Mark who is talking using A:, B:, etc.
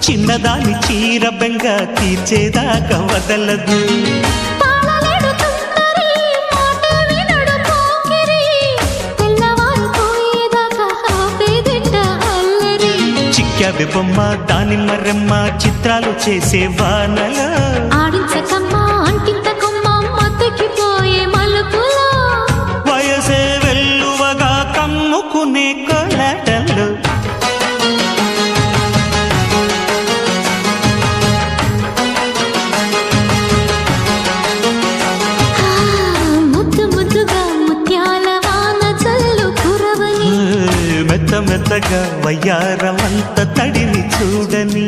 A: చిన్నదాని చీర బెంగ తీర్చేదాకా వదలదు. చిక్కావే బొమ్మ దానిమ్మ రెమ్మ చిత్రాలు చేసే వానలా వయసే వెల్లువగా కమ్ముకునే కోలాటలు. మెత్త మెత్తగా వయ్యారమంత తడిని చూడని